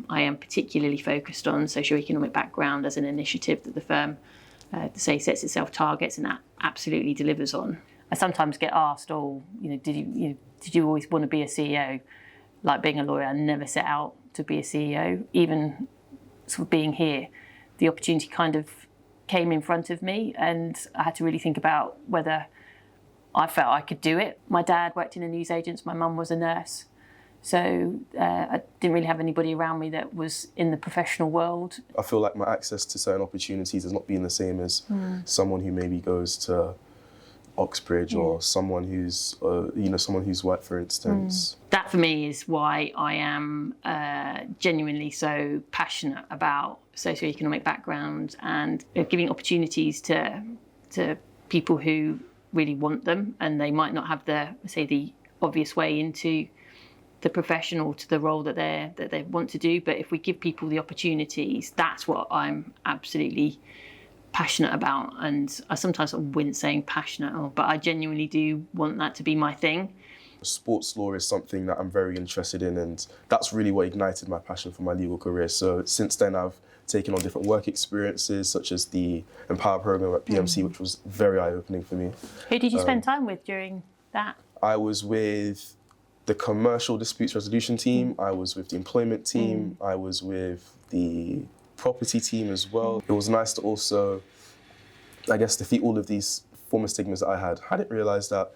I am particularly focused on socioeconomic background as an initiative that the firm sets itself targets, and that absolutely delivers on. I sometimes get asked, did you always want to be a CEO? Like being a lawyer, I never set out to be a CEO. Even sort of being here, the opportunity kind of came in front of me, and I had to really think about whether I felt I could do it. My dad worked in a newsagents, my mum was a nurse. So I didn't really have anybody around me that was in the professional world. I feel like my access to certain opportunities has not been the same as someone who maybe goes to Oxbridge or someone who's white, for instance. That for me is why I am genuinely so passionate about socioeconomic background and giving opportunities to people who really want them, and they might not have the obvious way into the profession or to the role that they want to do. But if we give people the opportunities, that's what I'm absolutely passionate about. And I sometimes wouldn't saying passionate, but I genuinely do want that to be my thing. Sports law is something that I'm very interested in, and that's really what ignited my passion for my legal career. So since then, I've taken on different work experiences, such as the Empower program at PMC, which was very eye-opening for me. Who did you spend time with during that? I was with the commercial disputes resolution team, I was with the employment team, I was with the property team as well. It was nice to also, I guess, defeat all of these former stigmas that I had. I didn't realise that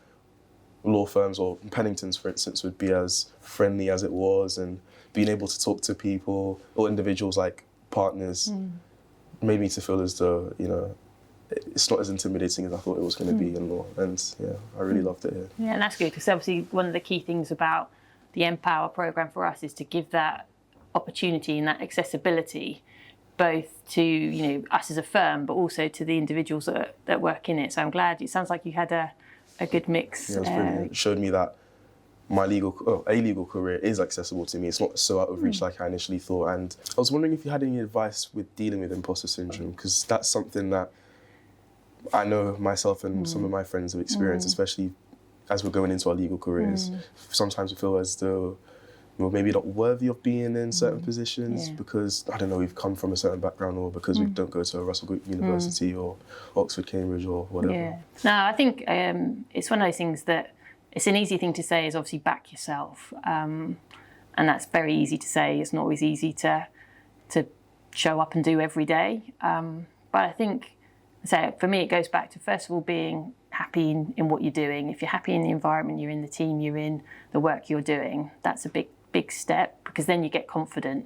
law firms or Pennington's, for instance, would be as friendly as it was, and being able to talk to people or individuals like partners made me to feel as though, it's not as intimidating as I thought it was going to be in law. And yeah, I really loved it here. Yeah, and that's good, because obviously one of the key things about the Empower programme for us is to give that opportunity and that accessibility both to us as a firm, but also to the individuals that work in it. So I'm glad. It sounds like you had a good mix. Yeah, it was brilliant. It showed me that a legal career is accessible to me. It's not so out of reach like I initially thought. And I was wondering if you had any advice with dealing with imposter syndrome, because that's something that I know myself and some of my friends have experienced, especially as we're going into our legal careers. Sometimes we feel as though we're maybe not worthy of being in certain positions because, I don't know, we've come from a certain background, or because we don't go to a Russell Group University or Oxford, Cambridge or whatever. Yeah. No, I think it's one of those things that it's an easy thing to say is obviously back yourself. And that's very easy to say. It's not always easy to show up and do every day. But I think, for me, it goes back to, first of all, being happy in what you're doing. If you're happy in the environment you're in, the team you're in, the work you're doing, that's a big step, because then you get confident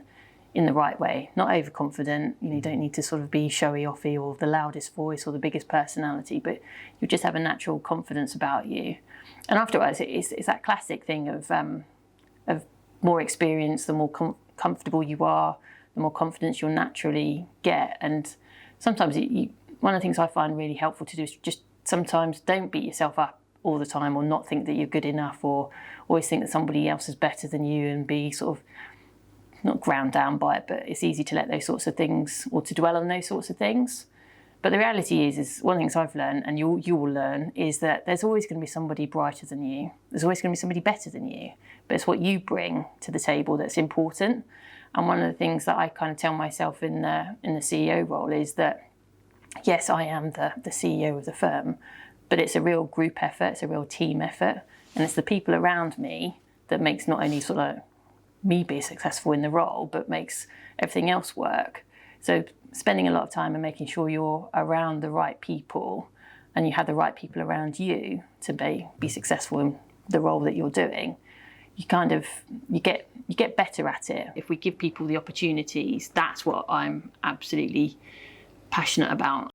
in the right way, not overconfident. You don't need to sort of be showy-offy or the loudest voice or the biggest personality, but you just have a natural confidence about you. And afterwards, it's that classic thing of more experience, the more comfortable you are, the more confidence you'll naturally get. And sometimes one of the things I find really helpful to do is just sometimes don't beat yourself up all the time, or not think that you're good enough, or always think that somebody else is better than you, and be sort of not ground down by it. But it's easy to let those sorts of things, or to dwell on those sorts of things. But the reality is one of the things I've learned, and you will learn, is that there's always going to be somebody brighter than you. There's always going to be somebody better than you. But it's what you bring to the table that's important. And one of the things that I kind of tell myself in the CEO role is that, yes, I am the CEO of the firm, but it's a real group effort, it's a real team effort, and it's the people around me that makes not only sort of me be successful in the role, but makes everything else work. So spending a lot of time and making sure you're around the right people, and you have the right people around you to be successful in the role that you're doing, you get better at it. If we give people the opportunities, that's what I'm absolutely passionate about.